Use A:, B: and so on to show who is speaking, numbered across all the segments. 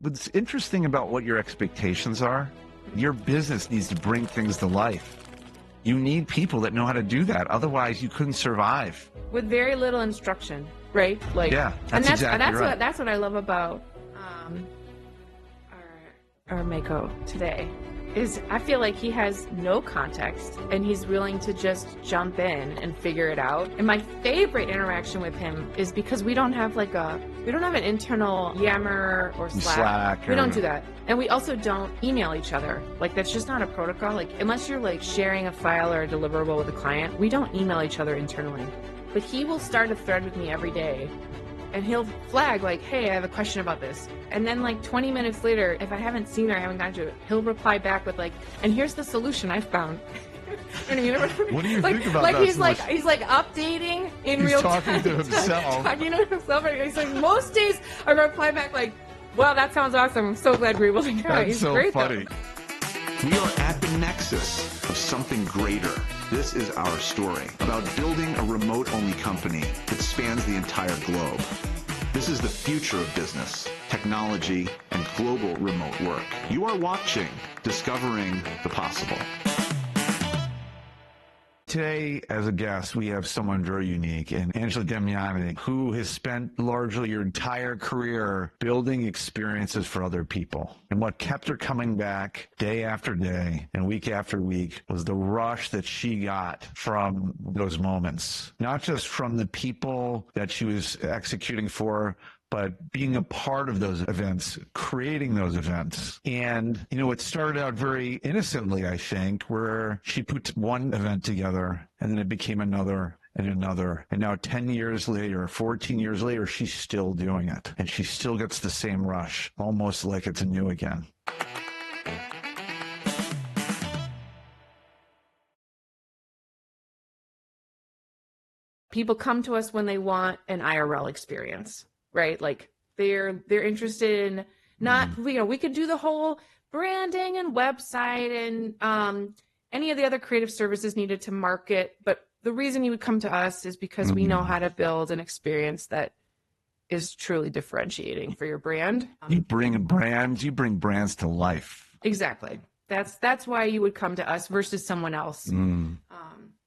A: What's interesting about what your expectations are, your business needs to bring things to life. You need people that know how to do that. Otherwise, you couldn't survive.
B: With very little instruction, right?
A: Like, yeah, that's right.
B: That's what I love about our Mako today. Is I feel like he has no context and he's willing to just jump in and figure it out. And my favorite interaction with him is because we don't have an internal Yammer or Slack. We don't do that. And we also don't email each other. Like, that's just not a protocol. Like, unless you're like sharing a file or a deliverable with a client, we don't email each other internally. But he will start a thread with me every day and he'll flag like, hey, I have a question about this. And then like 20 minutes later, if I haven't seen it or I haven't gotten to it, he'll reply back with like, and here's the solution I found.
A: What do you think about that?
B: He's like updating in real time.
A: He's talking to himself.
B: Talking to himself. He's like, most days I reply back like, well, that sounds awesome. I'm so glad we were able to go.
A: That's so
B: great,
A: funny.
C: We are at the nexus of something greater. This is our story about building a remote-only company that spans the entire globe. This is the future of business, technology, and global remote work. You are watching Discovering the Possible.
A: Today, as a guest, we have someone very unique, and Angela Damiani, who has spent largely her entire career building experiences for other people. And what kept her coming back day after day and week after week was the rush that she got from those moments, not just from the people that she was executing for, but being a part of those events, creating those events. And, it started out very innocently, I think, where she put one event together and then it became another and another. And now 10 years later, 14 years later, she's still doing it. And she still gets the same rush, almost like it's new again.
B: People come to us when they want an IRL experience. Right? Like they're interested in not, we could do the whole branding and website and any of the other creative services needed to market. But the reason you would come to us is because we know how to build an experience that is truly differentiating for your brand.
A: You bring brands to life.
B: Exactly. That's why you would come to us versus someone else. And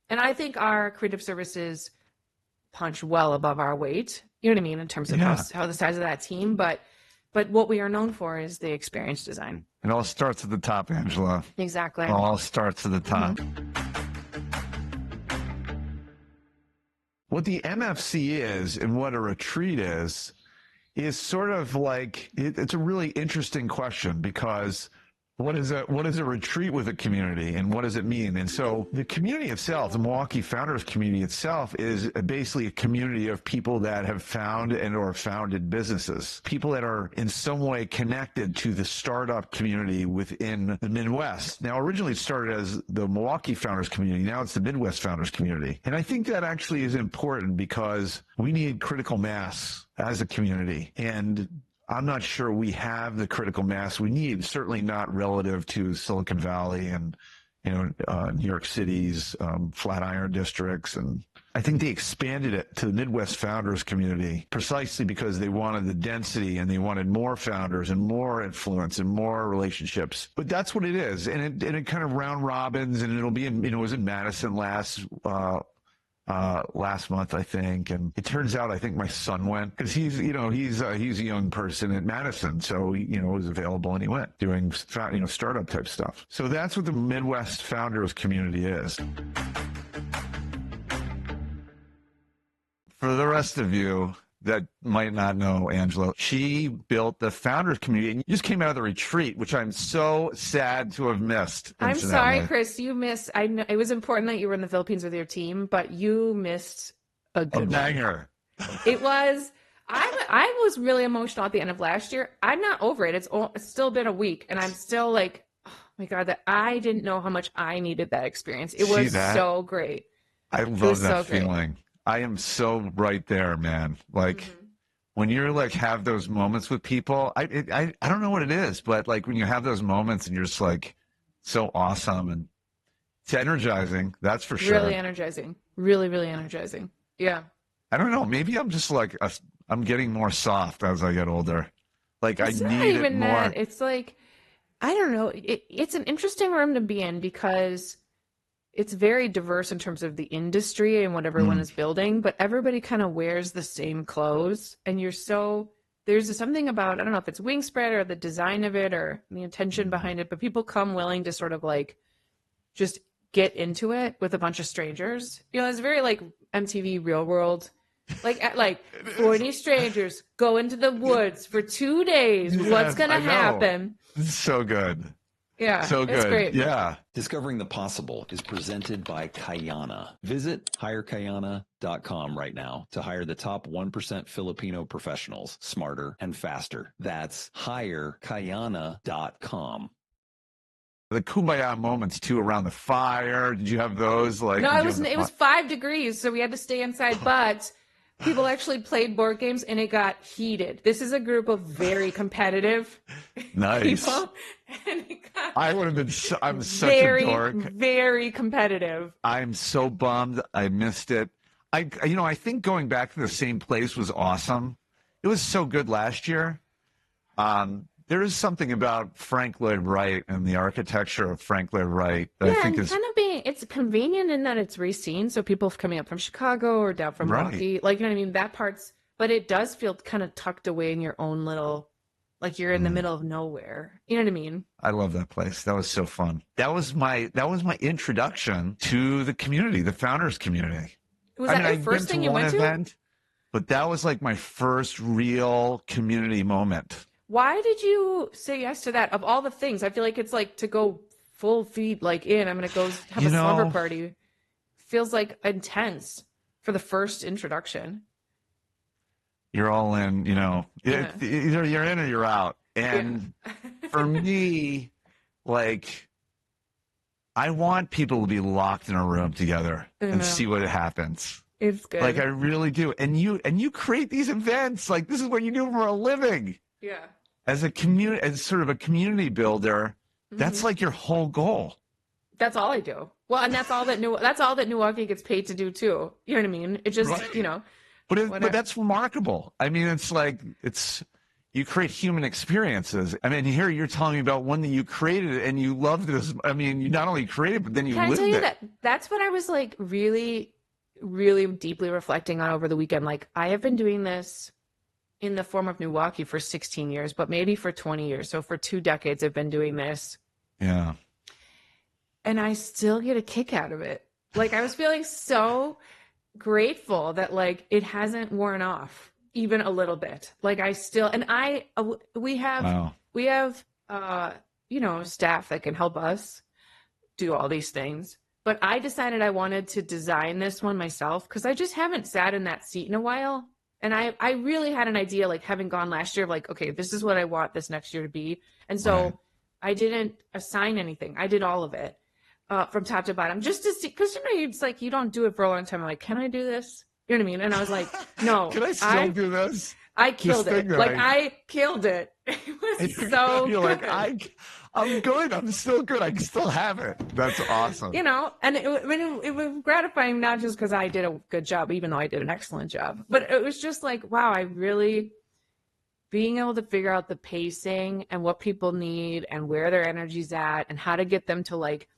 B: I think our creative services punch well above our weight. You know what I mean? In terms of how the size of that team. But what we are known for is the experience design.
A: It all starts at the top, Angela.
B: Exactly.
A: It all starts at the top. What the MFC is and what a retreat is sort of like, it's a really interesting question because what is a retreat with a community and what does it mean? And so the community itself, the Milwaukee Founders community itself, is basically a community of people that have found and or founded businesses, people that are in some way connected to the startup community within the Midwest. Now, originally it started as the Milwaukee Founders community. Now it's the Midwest Founders community. And I think that actually is important because we need critical mass as a community. And I'm not sure we have the critical mass we need, certainly not relative to Silicon Valley and, New York City's Flatiron districts. And I think they expanded it to the Midwest Founders community precisely because they wanted the density and they wanted more founders and more influence and more relationships. But that's what it is. And it kind of round robins, and it'll be it was in Madison last month, I think. And it turns out, I think my son went because he's a young person at Madison. So, it was available and he went doing, startup type stuff. So that's what the Midwest Founders community is. For the rest of you that might not know Angela, she built the Founders community, and you just came out of the retreat, which I'm so sad to have missed.
B: I'm sorry, Chris, you missed. I know it was important that you were in the Philippines with your team, but you missed a good
A: banger.
B: It was. I was really emotional at the end of last year. I'm not over it. It's still been a week, and I'm still like, oh my God, that I didn't know how much I needed that experience. It was so great.
A: I love that feeling. I am so right there, man. Like when you're like have those moments with people, I don't know what it is, but like when you have those moments and you're just like so awesome and it's energizing. That's for sure.
B: Really energizing. Really, really energizing. Yeah.
A: I don't know. Maybe I'm just like I'm getting more soft as I get older. Like I
B: It's not
A: need it
B: even
A: more.
B: that. It's like, I don't know. It's an interesting room to be in because it's very diverse in terms of the industry and what everyone
A: Mm.
B: is building, but everybody kind of wears the same clothes. And there's something about, I don't know if it's wing spread or the design of it or the intention behind it, but people come willing to sort of like just get into it with a bunch of strangers. It's very like MTV Real World. Like
A: It is.
B: 40 strangers go into the woods for 2 days. What's
A: Yes,
B: gonna
A: I know.
B: happen?
A: It's so good.
B: Yeah,
A: So
B: it's
A: good.
B: great.
A: Yeah.
D: Discovering the Possible is presented by Kayana. Visit hirekayana.com right now to hire the top 1% Filipino professionals smarter and faster. That's hirekayana.com.
A: The kumbaya moments too around the fire. Did you have those? Like,
B: No,
A: did
B: it
A: you
B: was
A: have the
B: it was 5 degrees, so we had to stay inside. But people actually played board games, and it got heated. This is a group of very competitive
A: Nice.
B: people, and it got
A: I would have been. I'm such a dork.
B: very competitive.
A: I'm so bummed. I missed it. I think going back to the same place was awesome. It was so good last year. There is something about Frank Lloyd Wright and the architecture of Frank Lloyd Wright that I think
B: and
A: is
B: kind of it's convenient in that it's re-seen, so people coming up from Chicago or down from
A: Right.
B: Milwaukee, like, you know what I mean, that part's, but it does feel kind of tucked away in your own little, like you're in the middle of nowhere. You know what I mean?
A: I love that place. That was so fun. That was my introduction to the community, the founders community.
B: Was that your
A: I'd
B: first
A: been
B: thing
A: to
B: you
A: one
B: went to?
A: event, but that was like my first real community moment.
B: Why did you say yes to that? Of all the things, I feel like it's like to go full feet, like in, I'm going to go have a slumber party. Feels like intense for the first introduction.
A: You're all in,
B: Yeah.
A: either you're in or you're out. And for me, like, I want people to be locked in a room together and see what happens.
B: It's good.
A: Like, I really do. And you create these events. Like, this is what you do for a living.
B: Yeah.
A: As sort of a community builder, that's like your whole goal.
B: That's all I do. Well, and that's all that Milwaukee gets paid to do too. You know what I mean? It just,
A: Right. But that's remarkable. I mean, you create human experiences. I mean, here you're telling me about one that you created and you loved this. I mean, you not only created, but then you
B: Can I
A: lived
B: tell you
A: it.
B: that's what I was like really, really deeply reflecting on over the weekend. Like, I have been doing this in the form of Milwaukee for 16 years, but maybe for 20 years. So for 2 decades, I've been doing this.
A: Yeah.
B: And I still get a kick out of it. Like, I was feeling so grateful that like it hasn't worn off even a little bit. Like, I still, and we have staff that can help us do all these things. But I decided I wanted to design this one myself because I just haven't sat in that seat in a while. And I really had an idea, like having gone last year, of like, okay, this is what I want this next year to be. And so I didn't assign anything. I did all of it from top to bottom, just to see, because it's like you don't do it for a long time. I'm like, can I do this? You know what I mean? And I was like, no.
A: Can I still do this?
B: I killed it. Like, I killed it. It was so
A: You're
B: good.
A: like, I'm good. I'm still good. I can still have it. That's awesome.
B: And it was gratifying, not just because I did a good job, even though I did an excellent job, but it was just like, wow, I really being able to figure out the pacing and what people need and where their energy's at and how to get them to like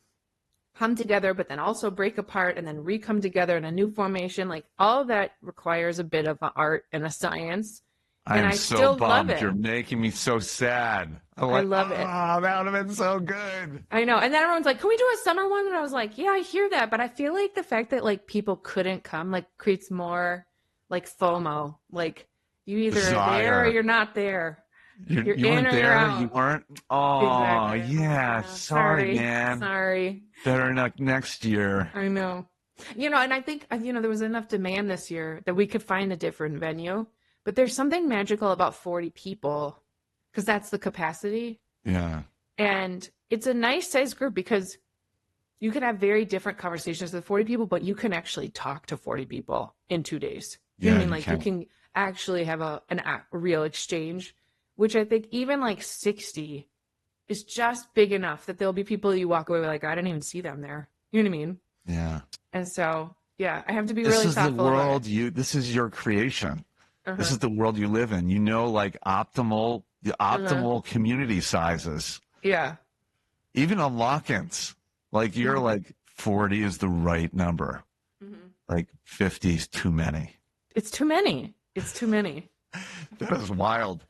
B: come together, but then also break apart and then re-come together in a new formation. Like, all of that requires a bit of an art and a science. And I
A: so
B: still
A: bummed.
B: love it.
A: You're making me so sad.
B: I love it.
A: Oh, that would have been so good.
B: I know. And then everyone's like, can we do a summer one? And I was like, yeah, I hear that. But I feel like the fact that like people couldn't come like creates more like FOMO. Like, you either are there or you're not there.
A: You
B: in
A: weren't
B: or
A: there.
B: you're out.
A: You weren't. Oh,
B: Exactly.
A: yeah. Sorry, man.
B: Sorry.
A: Better next year.
B: I know. And I think, there was enough demand this year that we could find a different venue. But there's something magical about 40 people because that's the capacity.
A: Yeah.
B: And it's a nice sized group because you can have very different conversations with 40 people, but you can actually talk to 40 people in 2 days. You know what I mean? Like, you can actually have a real exchange, which I think even like 60 is just big enough that there'll be people you walk away with like, I didn't even see them there. You know what I mean?
A: Yeah.
B: And so, yeah, I have to be
A: This
B: really
A: is the
B: thoughtful about
A: world
B: it.
A: this is your creation. This is the world you live in. You know, like the optimal community sizes.
B: Yeah.
A: Even on lock-ins, like you're like 40 is the right number. Like 50 is too many.
B: It's too many. It's too many.
A: That is wild.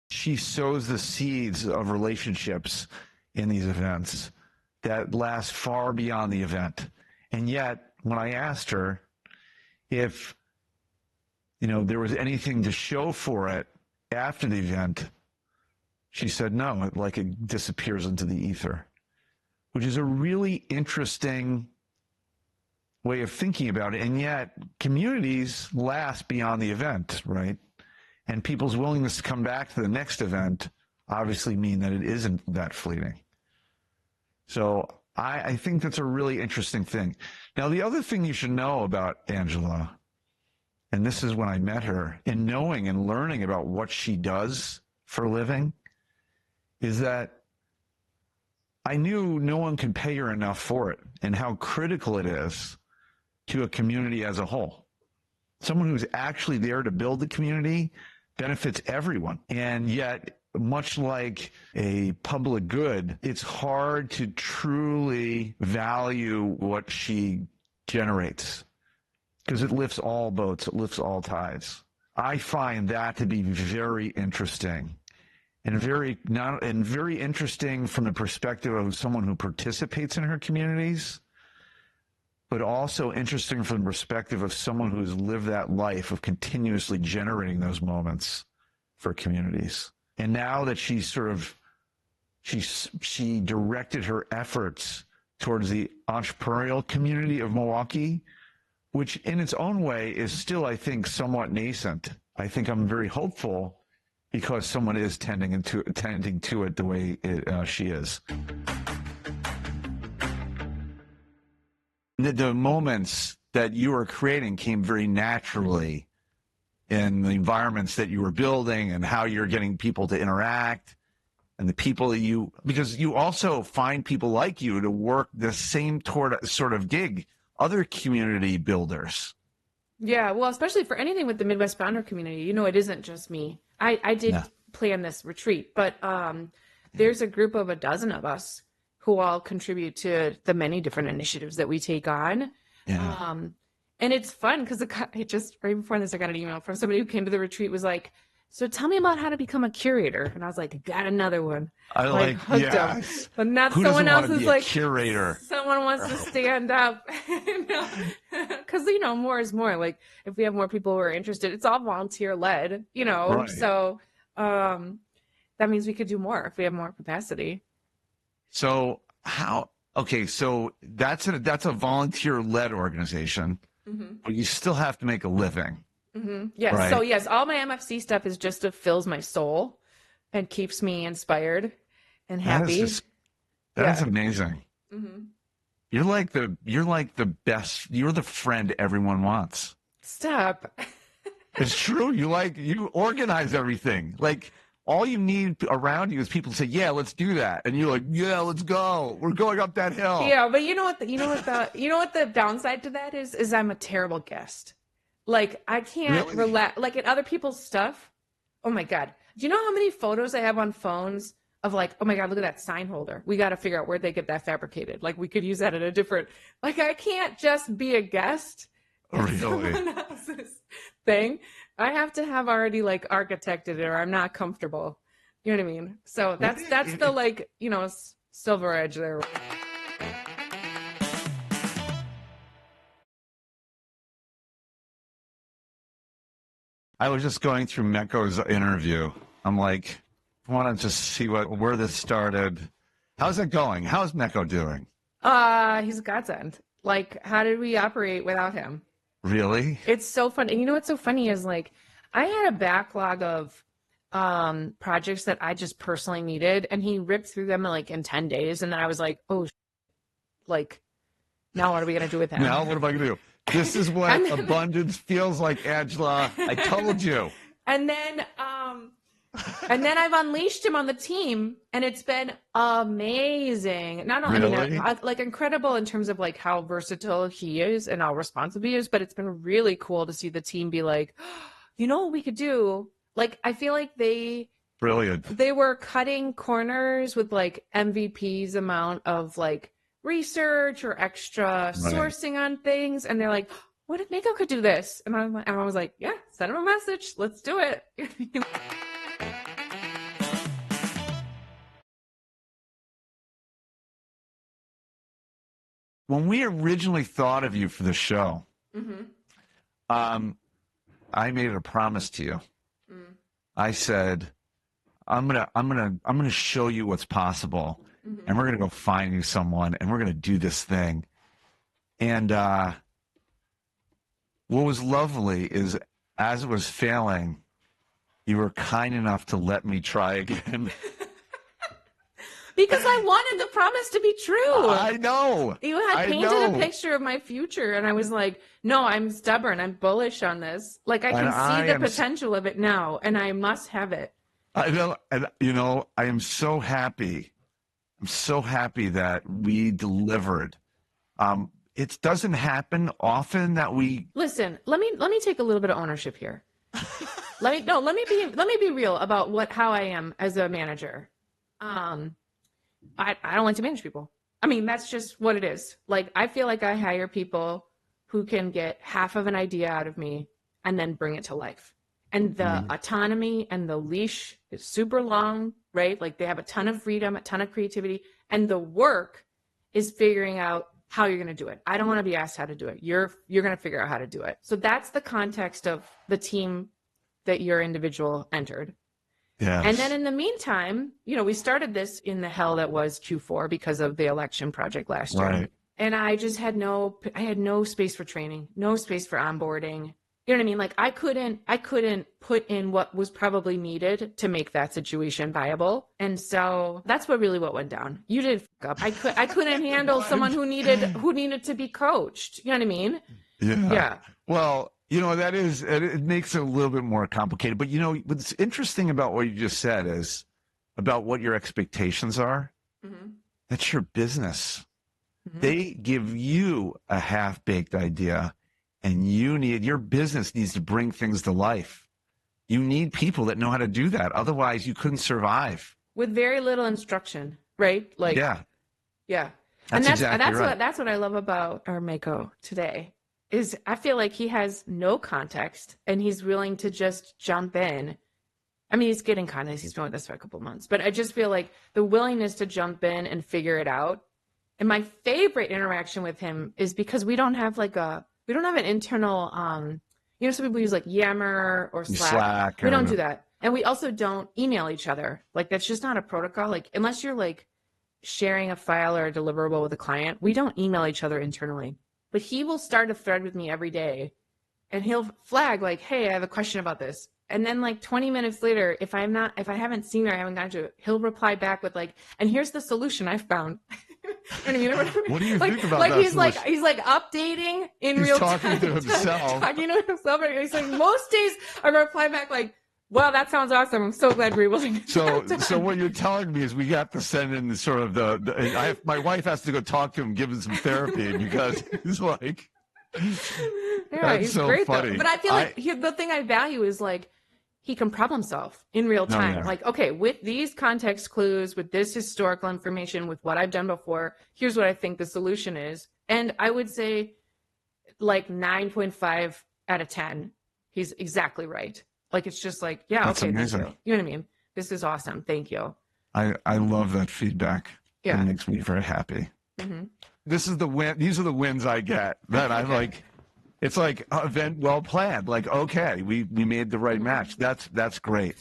A: She sows the seeds of relationships in these events that last far beyond the event. And yet, when I asked her if, there was anything to show for it after the event, she said no, it disappears into the ether, which is a really interesting way of thinking about it. And yet, communities last beyond the event, right? And people's willingness to come back to the next event obviously mean that it isn't that fleeting. So I think that's a really interesting thing. Now, the other thing you should know about Angela, and this is when I met her, in knowing and learning about what she does for a living, is that I knew no one could pay her enough for it and how critical it is to a community as a whole. Someone who's actually there to build the community benefits everyone. And yet, much like a public good, it's hard to truly value what she generates because it lifts all boats, it lifts all tides. I find that to be very interesting and very interesting from the perspective of someone who participates in her communities, but also interesting from the perspective of someone who's lived that life of continuously generating those moments for communities. And now that she directed her efforts towards the entrepreneurial community of Milwaukee, which in its own way is still, I think, somewhat nascent. I think I'm very hopeful because someone is tending to it the way she is. The moments that you were creating came very naturally in the environments that you were building and how you're getting people to interact and the people that because you also find people like you to work the same sort of gig, other community builders.
B: Yeah, well, especially for anything with the Midwest founder community, it isn't just me. I did plan this retreat, but there's a group of a dozen of us who all contribute to the many different initiatives that we take on.
A: Yeah.
B: And it's fun because it just right before this, I got an email from somebody who came to the retreat, was like, so tell me about how to become a curator. And I was like, got another one.
A: I like
B: hooked
A: yes.
B: them. But not
A: Who
B: someone else
A: is
B: like
A: curator.
B: Someone wants to stand up. Because, more is more. Like if we have more people who are interested, it's all volunteer led,
A: Right.
B: So that means we could do more if we have more capacity.
A: So so that's a volunteer-led organization, but you still have to make a living.
B: Yes.
A: Right?
B: So yes, all my MFC stuff is just fills my soul and keeps me inspired and happy.
A: That's amazing. You're like the best. You're the friend everyone wants.
B: Stop.
A: It's true. You organize everything. Like all you need around you is people to say, "Yeah, let's do that," and you're like, "Yeah, let's go. We're going up that hill."
B: Yeah, but you know what the downside to that is I'm a terrible guest. Like I can't relax. Like in other people's stuff. Oh my God. Do you know how many photos I have on phones of like, oh my God, look at that sign holder. We got to figure out where they get that fabricated. Like we could use that in a different, like I can't just be a guest.
A: Really?
B: Someone else's thing. I have to have already like architected it or I'm not comfortable. You know what I mean? So that's the like, silver edge there.
A: I was just going through Meko's interview. I'm like, I want to just see where this started. How's it going? How's Meko doing?
B: He's a godsend. Like, how did we operate without him?
A: Really?
B: It's so fun. And what's so funny is like, I had a backlog of projects that I just personally needed, and he ripped through them in 10 days. And then I was like, oh, like, now what are we going to do with him?
A: Now what am I going to do? This is what abundance feels like, Angela. I told you.
B: And then And then I've unleashed him on the team, and it's been amazing. Not only,
A: Really?
B: like incredible in terms of like how versatile he is and how responsive he is, but it's been really cool to see the team be like, you know what we could do? Like, I feel like
A: Brilliant.
B: they were cutting corners with like MVP's amount of like research or extra sourcing on things, and they're like, what if Mako could do this? And I was like, yeah, send him a message. Let's do it.
A: When we originally thought of you for the show, I made a promise to you. I said, I'm gonna show you what's possible, and we're gonna go find you someone, and we're gonna do this thing. And what was lovely is, as it was failing, you were kind enough to let me try again.
B: Because I wanted the promise to be true.
A: I know.
B: You had painted a picture of my future, and I was like, no, I'm stubborn. I'm bullish on this. Like, I can see the potential of it now, and I must have it.
A: I know, and I am so happy. I'm so happy that we delivered. It doesn't happen often that we
B: listen. Let me take a little bit of ownership here. let me be real about how I am as a manager. I don't like to manage people. I mean, that's just what it is. Like, I feel like I hire people who can get half of an idea out of me and then bring it to life. And the autonomy and the leash is super long, right? Like, they have a ton of freedom, a ton of creativity, and the work is figuring out how you're going to do it. I don't want to be asked how to do it. You're going to figure out how to do it. So that's the context of the team that your individual entered.
A: Yes.
B: And then in the meantime, we started this in the hell that was Q4 because of the election project last year.
A: Right.
B: And I just had no space for training, no space for onboarding. You know what I mean? Like, I couldn't put in what was probably needed to make that situation viable. And so that's what went down. You did fuck up. I couldn't handle someone who needed to be coached. You know what I mean?
A: Yeah. Well, it makes it a little bit more complicated. But what's interesting about what you just said is about what your expectations are. Mm-hmm. That's your business. Mm-hmm. They give you a half-baked idea, and your business needs to bring things to life. You need people that know how to do that. Otherwise, you couldn't survive.
B: With very little instruction, right? Like, yeah. That's what I love about our Mako today. Is I feel like he has no context, and he's willing to just jump in. I mean, he's getting context. He's been with us for a couple of months, but I just feel like the willingness to jump in and figure it out. And my favorite interaction with him is because we don't have an internal, some people use like Yammer or Slack. We don't do that. And we also don't email each other. Like, that's just not a protocol. Like, unless you're like sharing a file or a deliverable with a client, we don't email each other internally. But he will start a thread with me every day, and he'll flag like, hey, I have a question about this. And then like 20 minutes later, if I haven't seen it or I haven't gotten to it, he'll reply back with like, and here's the solution I found.
A: What do you think about
B: like
A: that?
B: He's like updating in real time.
A: He's talking to himself.
B: Talking to himself. He's like, most days I reply back like, wow, that sounds awesome. I'm so glad we're able to.
A: So what you're telling me is we got to send in sort of my wife has to go talk to him, give him some therapy, because he's like,
B: yeah, he's so great
A: funny.
B: Though. But I feel like the thing I value is like, he can problem solve in real time. Like, okay, with these context clues, with this historical information, with what I've done before, here's what I think the solution is. And I would say like 9.5 out of 10, he's exactly right. Like, it's just like, yeah,
A: that's
B: okay,
A: amazing.
B: Thank you. You know what I mean? This is awesome. Thank you.
A: I love that feedback.
B: Yeah.
A: It makes me very happy.
B: Mm-hmm.
A: This is the win. These are the wins I get that I like. It's like event well planned. Like, okay, we made the right match. That's great.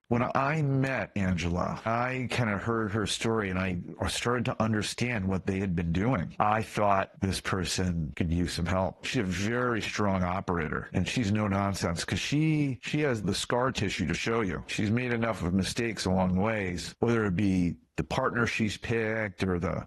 A: When I met Angela, I kind of heard her story, and I started to understand what they had been doing. I thought this person could use some help. She's a very strong operator, and she's no nonsense because she has the scar tissue to show you. She's made enough of mistakes along the ways, whether it be the partner she's picked or the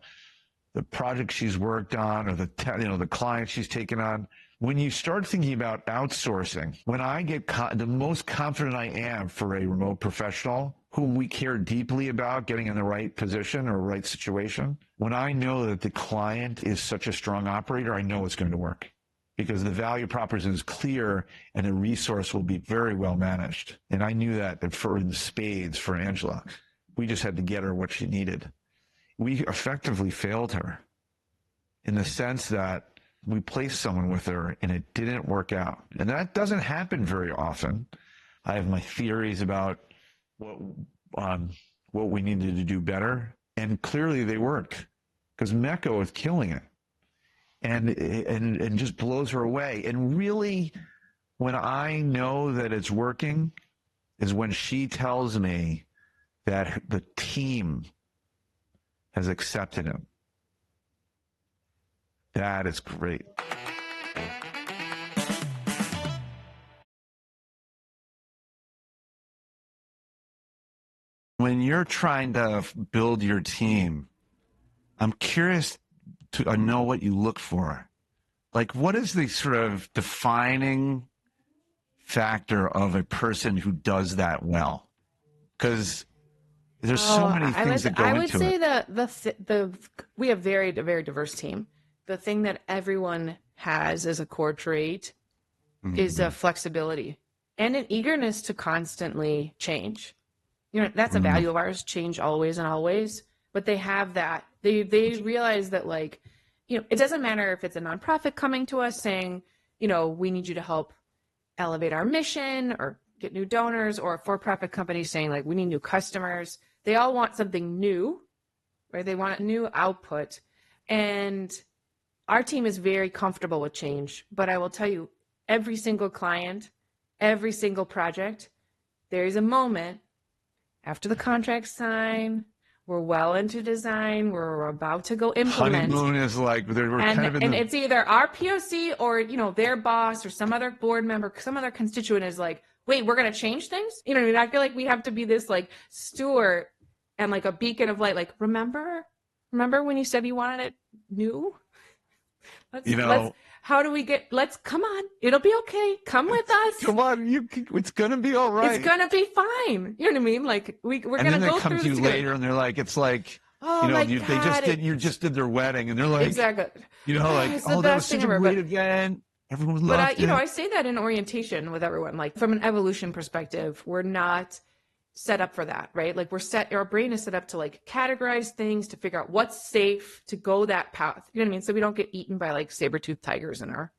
A: project she's worked on or the client she's taken on. when you start thinking about outsourcing, when I get the most confident I am for a remote professional whom we care deeply about getting in the right position or right situation, when I know that the client is such a strong operator, I know it's going to work because the value proposition is clear and the resource will be very well managed. And I knew that for the spades for Angela. We just had to get her what she needed. We effectively failed her in the sense that we placed someone with her and it didn't work out. And that doesn't happen very often. I have my theories about what we needed to do better. And clearly they worked because Mecco is killing it and just blows her away. And really, when I know that it's working is when she tells me that the team has accepted him. That is great. When you're trying to build your team, I'm curious to know what you look for. Like, what is the sort of defining factor of a person who does that well? Because there's so many things that go into it.
B: I would say we have a very diverse team. The thing that everyone has as a core trait is a flexibility and an eagerness to constantly change. You know, that's a value of ours, change always and always. But they have that. They realize that, like, you know, it doesn't matter if it's a nonprofit coming to us saying, you know, we need you to help elevate our mission or get new donors, or a for-profit company saying, like, we need new customers. They all want something new, right? They want a new output. And our team is very comfortable with change. But I will tell you, every single client, every single project, there is a moment after the contract's signed, we're well into design, we're about to go implement.
A: Honeymoon is like,
B: and it's either our POC or, you know, their boss or some other board member, some other constituent is like, wait, we're going to change things? You know what I mean? I feel like we have to be this, like, steward and, like, a beacon of light. Like, remember when you said you wanted it new? How do we come on, it'll be okay. Come with us.
A: Come on, it's going to be all right.
B: It's going to be fine. You know what I mean? Like, we're going to go through this.
A: And then they come to you later and they're like, it's like,
B: oh,
A: you know,
B: you
A: just did their wedding and they're like,
B: exactly.
A: You know, like, oh, that was such a great event. Everyone loved it.
B: You know, I say that in orientation with everyone, like, from an evolution perspective, we're not set up for that, right? Like, our brain is set up to, like, categorize things, to figure out what's safe, to go that path. You know what I mean? So we don't get eaten by, like, saber-toothed tigers in our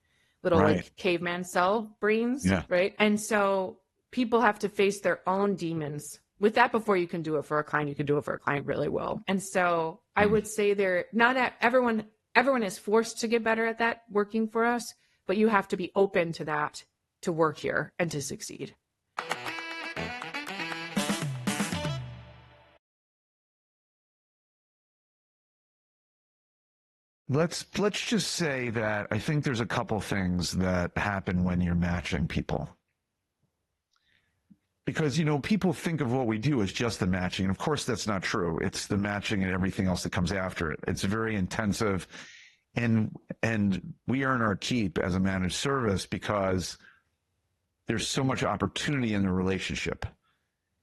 B: little like caveman cell brains, right? And so people have to face their own demons with that before you can do it for a client. You can do it for a client really well. And so I would say everyone is forced to get better at that working for us, but you have to be open to that to work here and to succeed.
A: Let's just say that I think there's a couple things that happen when you're matching people. Because, you know, people think of what we do as just the matching. And of course, that's not true. It's the matching and everything else that comes after it. It's very intensive. And we earn our keep as a managed service because there's so much opportunity in the relationship.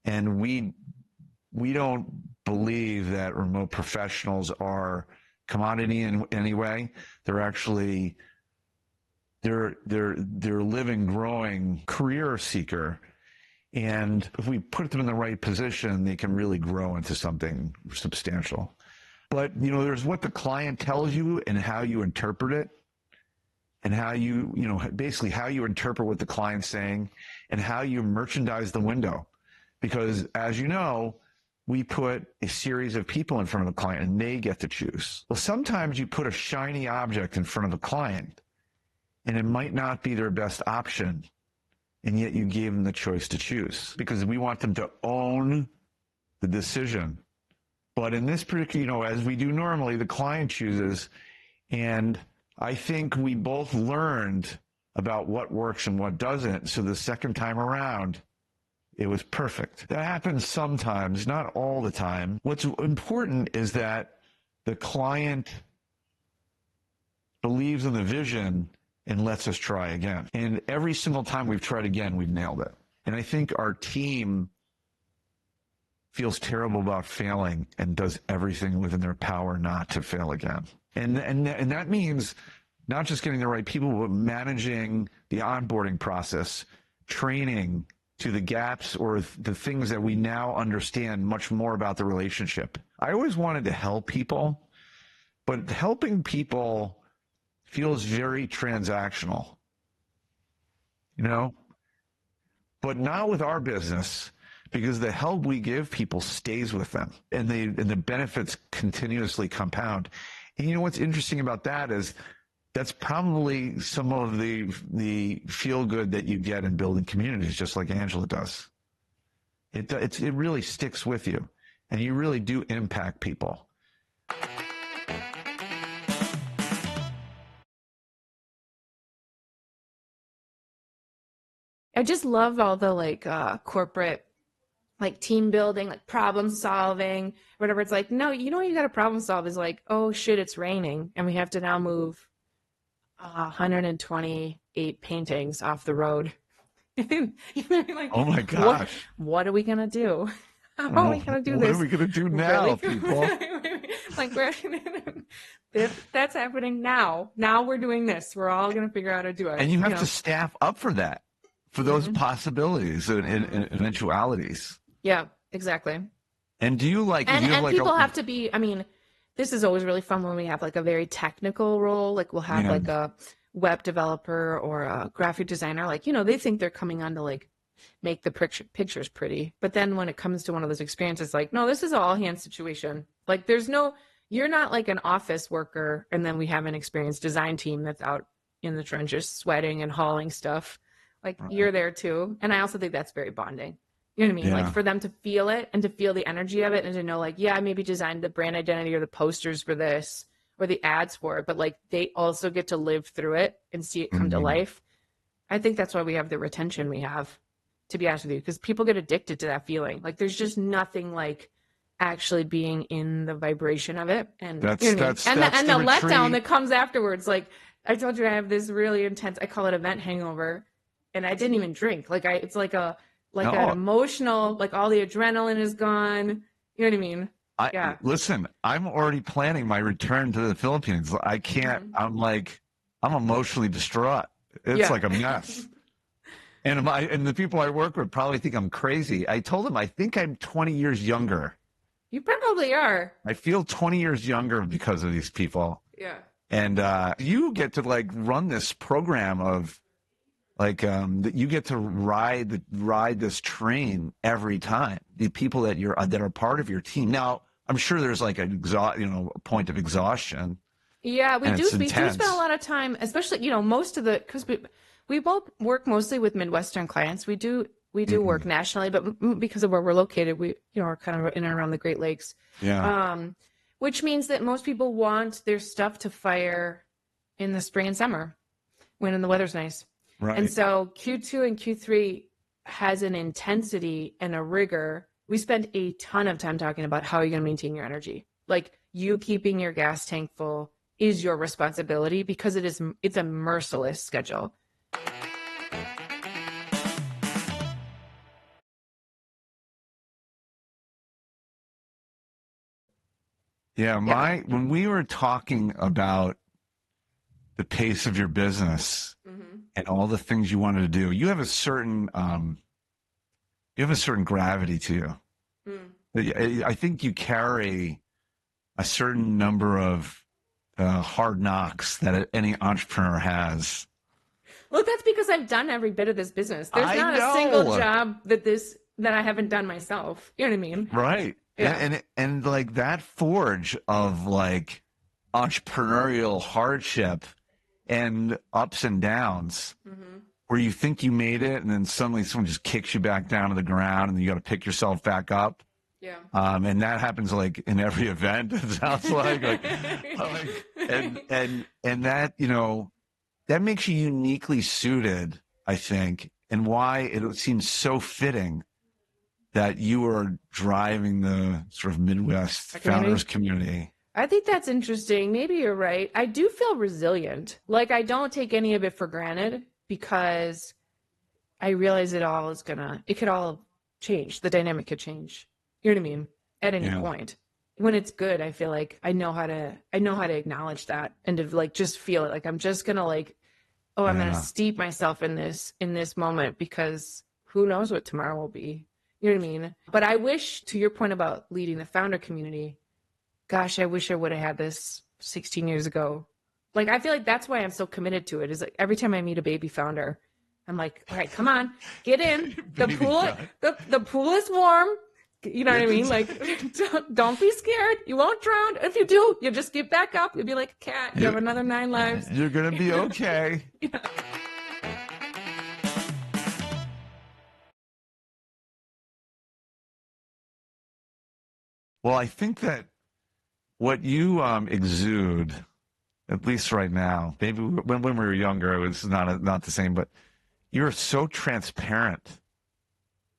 A: And we don't believe that remote professionals are commodity in any way. They're actually they're living, growing career seeker, and if we put them in the right position, they can really grow into something substantial. But, you know, there's what the client tells you and how you interpret it, and how you know, basically how you interpret what the client's saying and how you merchandise the window. Because, as you know, we put a series of people in front of the client and they get to choose. Well, sometimes you put a shiny object in front of a client and it might not be their best option, and yet you gave them the choice to choose because we want them to own the decision. But in this particular, you know, as we do normally, the client chooses. And I think we both learned about what works and what doesn't. So the second time around, it was perfect. That happens sometimes, not all the time. What's important is that the client believes in the vision and lets us try again. And every single time we've tried again, we've nailed it. And I think our team feels terrible about failing and does everything within their power not to fail again. And that means not just getting the right people, but managing the onboarding process, training to the gaps or the things that we now understand much more about the relationship. I always wanted to help people, but helping people feels very transactional, you know, but not with our business, because the help we give people stays with them, and the benefits continuously compound. And you know what's interesting about that is that's probably some of the feel good that you get in building communities, just like Angela does. It really sticks with you, and you really do impact people.
B: I just love all the like corporate like team building, like problem solving, whatever. It's like, no, you know what you got to problem solve is like, oh shit, it's raining and we have to now move 128 paintings off the road. Like,
A: oh my gosh.
B: What are we going to do? How are we going to do this?
A: What are we going to do now, people?
B: Like, that's happening now. Now we're doing this. We're all going to figure out how to do it.
A: And you have to staff up for that, for those possibilities and eventualities.
B: Yeah, exactly.
A: And do you like...
B: And,
A: do you have
B: and
A: like
B: people have to be, I mean, this is always really fun when we have like a very technical role. Like we'll have like a web developer or a graphic designer. Like, you know, they think they're coming on to like make the pictures pretty. But then when it comes to one of those experiences, like, no, this is an all hands situation. Like there's no, you're not like an office worker. And then we have an experienced design team that's out in the trenches sweating and hauling stuff. Like you're there too. And I also think that's very bonding. You know what I mean? Like for them to feel it and to feel the energy of it and to know like, yeah, I maybe designed the brand identity or the posters for this or the ads for it, but like they also get to live through it and see it come to life. I think that's why we have the retention we have, to be honest with you, because people get addicted to that feeling. Like there's just nothing like actually being in the vibration of it. And
A: that's,
B: you know
A: that's,
B: and
A: that's
B: the letdown that comes afterwards. Like I told you, I have this really intense, I call it event hangover, and I didn't even drink. Like it's like an emotional, like all the adrenaline is gone. You know what I mean?
A: Listen, I'm already planning my return to the Philippines. I can't, I'm emotionally distraught. It's like a mess. And the people I work with probably think I'm crazy. I told them, I think I'm 20 years younger.
B: You probably are.
A: I feel 20 years younger because of these people.
B: Yeah.
A: And you get to like run this program of like that you get to ride this train every time. The people that are part of your team. Now, I'm sure there's like a point of exhaustion.
B: Yeah, we do spend a lot of time, especially, you know, most of the, because we both work mostly with Midwestern clients. We do work nationally, but because of where we're located, we, you know, are kind of in and around the Great Lakes.
A: Yeah.
B: Which means that most people want their stuff to fire in the spring and summer when the weather's nice.
A: Right.
B: And so Q2 and Q3 has an intensity and a rigor. We spend a ton of time talking about how you're going to maintain your energy. Like you keeping your gas tank full is your responsibility because it's a merciless schedule.
A: Yeah, when we were talking about the pace of your business and all the things you wanted to do, you have a certain gravity to you. I think you carry a certain number of hard knocks that any entrepreneur has.
B: Well, that's because I've done every bit of this business. There's not a single job that I haven't done myself. You know what I mean?
A: Right. Yeah. And like that forge of like entrepreneurial hardship and ups and downs where you think you made it and then suddenly someone just kicks you back down to the ground and then you got to pick yourself back up.
B: Yeah.
A: And that happens like in every event, it sounds like and that, you know, that makes you uniquely suited, I think, and why it seems so fitting that you are driving the sort of Midwest founders community.
B: I think that's interesting. Maybe you're right. I do feel resilient. Like I don't take any of it for granted because I realize it could all change. The dynamic could change. You know what I mean? At any point. When it's good, I feel like I know how to acknowledge that and to like just feel it. Like I'm just gonna like, oh, I'm gonna steep myself in this moment because who knows what tomorrow will be. You know what I mean? But I wish, to your point about leading the founder community, gosh, I wish I would have had this 16 years ago. Like, I feel like that's why I'm so committed to it, is like every time I meet a baby founder, I'm like, all right, come on, get in. The pool is warm. You know what I mean? Like, don't be scared. You won't drown. If you do, you just get back up. You'll be like a cat. You have another 9 lives.
A: You're going to be okay.
B: Yeah.
A: Well, I think that what you exude, at least right now, maybe when we were younger, it was not the same, but you're so transparent.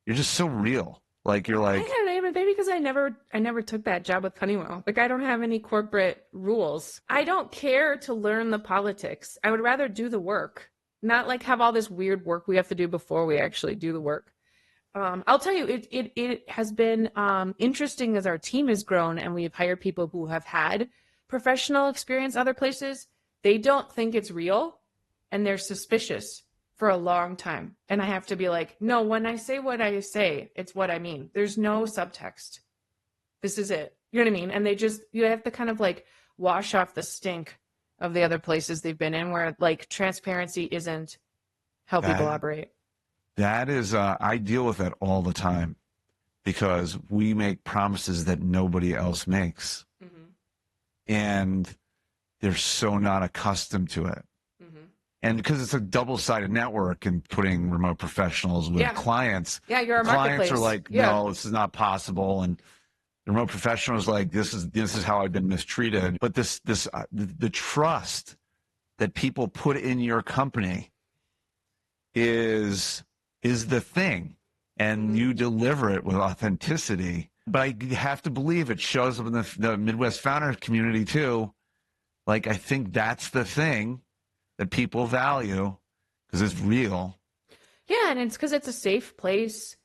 A: You're just so real. Like you're like,
B: I don't know, but maybe because I never took that job with Honeywell. Like I don't have any corporate rules. I don't care to learn the politics. I would rather do the work, not like have all this weird work we have to do before we actually do the work. I'll tell you, it has been interesting as our team has grown and we've hired people who have had professional experience other places. They don't think it's real and they're suspicious for a long time. And I have to be like, no, when I say what I say, it's what I mean. There's no subtext. This is it. You know what I mean? And you have to kind of like wash off the stink of the other places they've been in where like transparency isn't how people operate.
A: That is, I deal with that all the time because we make promises that nobody else makes. Mm-hmm. And they're so not accustomed to it. And because it's a double-sided network and putting remote professionals with clients.
B: Yeah, you're a
A: clients
B: marketplace.
A: Are like, no, this is not possible. And the remote professionals like, this is how I've been mistreated. But the trust that people put in your company is the thing. And you deliver it with authenticity. But I have to believe it shows up in the Midwest founder community too. Like, I think that's the thing that people value because it's real.
B: Yeah, and it's because it's a safe place,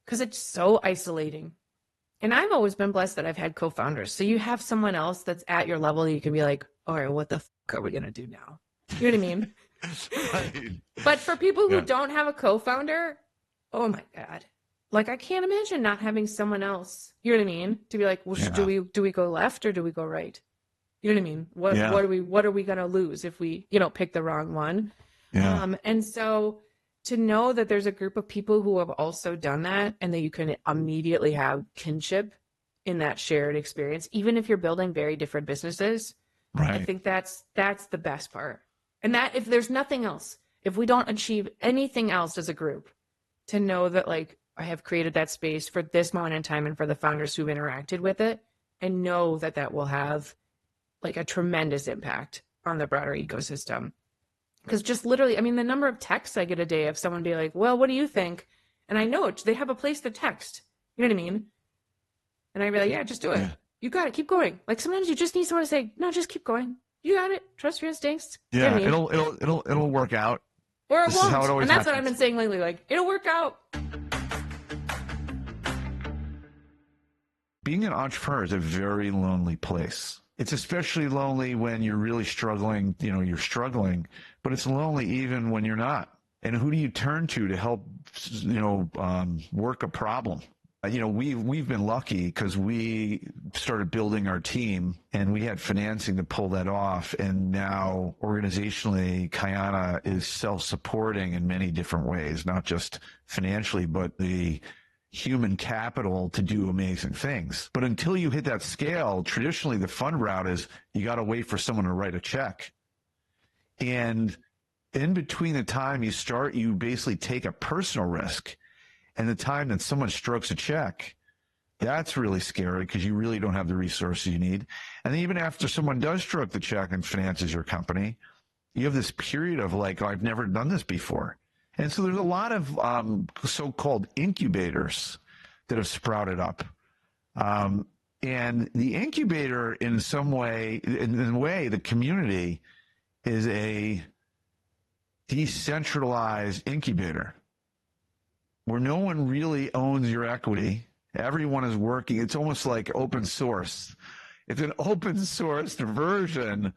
B: because it's so isolating. And I've always been blessed that I've had co-founders. So you have someone else that's at your level that you can be like, all right, what the fuck are we going to do now? You know what I mean?
A: Right.
B: But for people who don't have a co-founder, oh my God. Like, I can't imagine not having someone else, you know what I mean? To be like, well, do we go left or do we go right? You know what I mean? What are we going to lose if we, pick the wrong one?
A: Yeah.
B: And so to know that there's a group of people who have also done that and that you can immediately have kinship in that shared experience, even if you're building very different businesses,
A: right.
B: I think that's the best part. And that if there's nothing else, if we don't achieve anything else as a group, to know that like I have created that space for this moment in time and for the founders who've interacted with it, and know that will have like a tremendous impact on the broader ecosystem. Because just literally, I mean, the number of texts I get a day of someone be like, well, what do you think? And I know they have a place to text. You know what I mean? And I'd be like, yeah, just do it. Yeah. You got it. Keep going. Like sometimes you just need someone to say, no, just keep going. You got it. Trust your instincts.
A: Yeah,
B: you know what I mean?
A: it'll work out.
B: Or it
A: this
B: won't.
A: Is how it always
B: and that's
A: happens.
B: what I've been saying lately. Like, it'll work out.
A: Being an entrepreneur is a very lonely place. It's especially lonely when you're really struggling, you're struggling, but it's lonely even when you're not. And who do you turn to help, work a problem? We've been lucky because we started building our team and we had financing to pull that off. And now organizationally, Kayana is self-supporting in many different ways, not just financially, but the human capital to do amazing things. But until you hit that scale, traditionally the fund route is you got to wait for someone to write a check. And in between the time you start, you basically take a personal risk. And the time that someone strokes a check, that's really scary because you really don't have the resources you need. And then even after someone does stroke the check and finances your company, you have this period of like, oh, I've never done this before. And so there's a lot of so-called incubators that have sprouted up. And the incubator, in some way, in a way, the community is a decentralized incubator where no one really owns your equity. Everyone is working. It's almost like open source. It's an open source version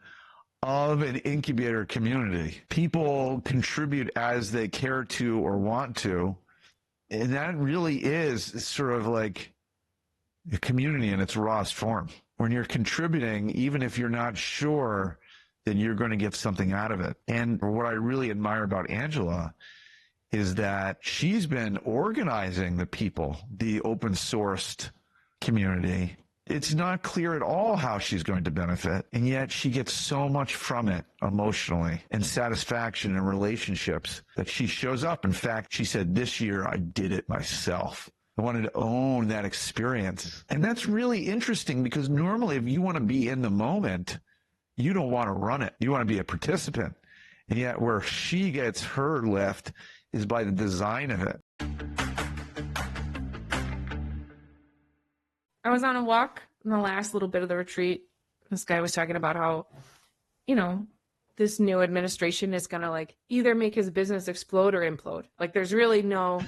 A: of an incubator community. People contribute as they care to or want to. And that really is sort of like a community in its rawest form. When you're contributing, even if you're not sure, then you're going to get something out of it. And what I really admire about Angela is that she's been organizing the people, the open sourced community. It's not clear at all how she's going to benefit, and yet she gets so much from it emotionally and satisfaction in relationships that she shows up. In fact, she said, this year I did it myself. I wanted to own that experience. And that's really interesting because normally if you want to be in the moment, you don't want to run it. You want to be a participant. And yet where she gets her lift is by the design of it.
B: I was on a walk in the last little bit of the retreat. This guy was talking about how, you know, this new administration is going to like either make his business explode or implode. Like there's really no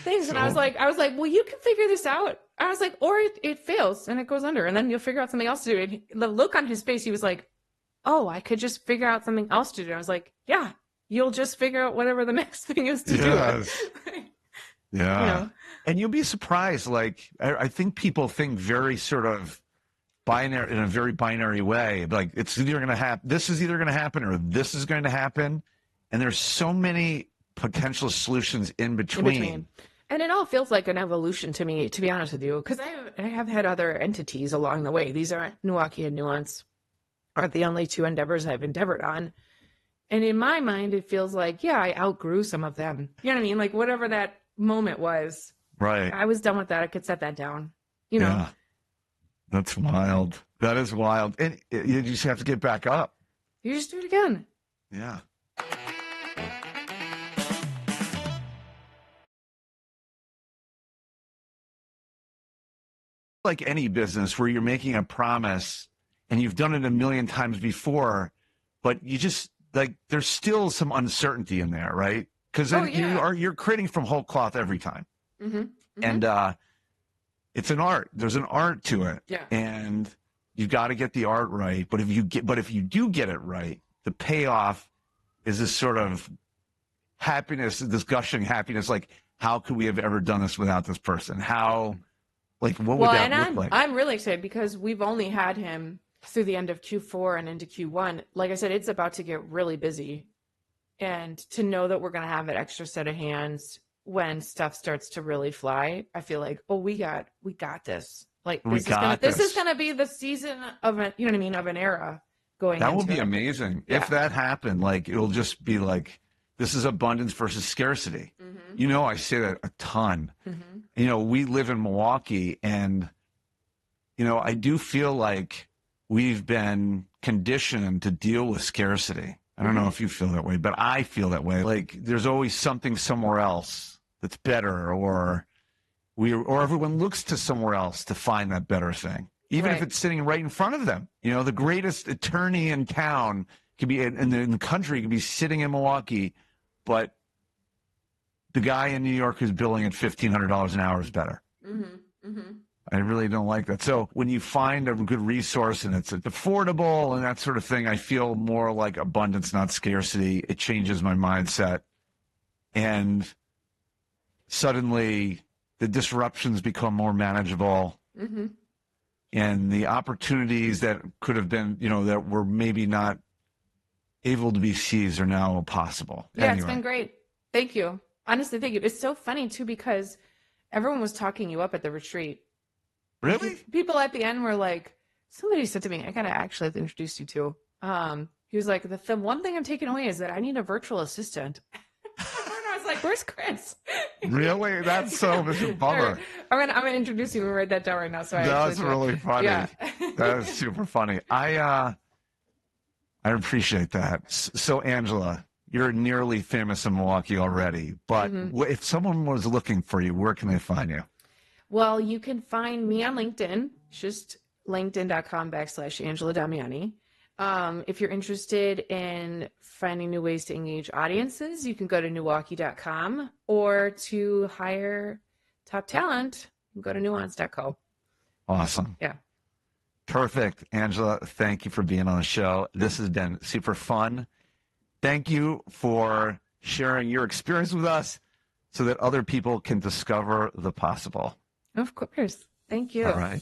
B: things. And I was like, well, you can figure this out. I was like, or it fails and it goes under and then you'll figure out something else to do. And the look on his face, he was like, oh, I could just figure out something else to do. I was like, yeah, you'll just figure out whatever the next thing is to do.
A: Yeah.
B: You know?
A: And you'll be surprised. Like, I think people think very sort of binary, in a very binary way. Like it's either going to happen, this is either going to happen or this is going to happen. And there's so many potential solutions in between.
B: And it all feels like an evolution to me, to be honest with you, because I have had other entities along the way. These aren't Milwaukee and Nuance aren't the only two endeavors I've endeavored on. And in my mind, it feels like, yeah, I outgrew some of them. You know what I mean? Like whatever that moment was,
A: right?
B: I was done with that. I could set that down. You know,
A: yeah. That's wild. That is wild. And you just have to get back up.
B: You just do it again.
A: Yeah. Like any business where you're making a promise and you've done it a million times before, but you just like, there's still some uncertainty in there, right? Because you're creating from whole cloth every time. Mm-hmm. Mm-hmm. And it's an art. There's an art to it.
B: Yeah.
A: And you've got to get the art right. But if you do get it right, the payoff is this sort of happiness, this gushing happiness. Like, how could we have ever done this without this person? How, like, what would that look like?
B: I'm really excited because we've only had him through the end of Q4 and into Q1. Like I said, it's about to get really busy. And to know that we're going to have an extra set of hands when stuff starts to really fly, I feel like, oh, we got this. Like this is going to be the season of an, you know what I mean, of an era going.
A: That would be amazing if that happened. Like it'll just be like, this is abundance versus scarcity. Mm-hmm. You know, I say that a ton. Mm-hmm. You know, we live in Milwaukee, and you know, I do feel like we've been conditioned to deal with scarcity. I don't know if you feel that way, but I feel that way. Like there's always something somewhere else that's better, or everyone looks to somewhere else to find that better thing, even if it's sitting right in front of them. You know, the greatest attorney in town could be in the country could be sitting in Milwaukee, but the guy in New York who's billing at $1,500 an hour is better. Mm-hmm. Mm-hmm. I really don't like that. So when you find a good resource and it's affordable and that sort of thing, I feel more like abundance, not scarcity. It changes my mindset. And suddenly the disruptions become more manageable. Mm-hmm. And the opportunities that could have been, you know, that were maybe not able to be seized are now possible.
B: Yeah, anyway. It's been great. Thank you. Honestly, thank you. It's so funny, too, because everyone was talking you up at the retreat.
A: Really?
B: People at the end were like, somebody said to me, I got to actually have to introduce you to. He was like, the one thing I'm taking away is that I need a virtual assistant. And I was like, where's Chris?
A: Really? That's so much a bummer.
B: I'm gonna introduce you and write that down right now. So
A: that's really funny. Yeah. That is super funny. I appreciate that. So Angela, you're nearly famous in Milwaukee already, but if someone was looking for you, where can they find you?
B: Well, you can find me on LinkedIn. It's just linkedin.com/Angela Damiani. If you're interested in finding new ways to engage audiences, you can go to Milwaukee.com, or to hire top talent, go to nuance.co.
A: Awesome.
B: Yeah.
A: Perfect. Angela, thank you for being on the show. This has been super fun. Thank you for sharing your experience with us so that other people can discover the possible.
B: Of course. Thank you.
A: All right.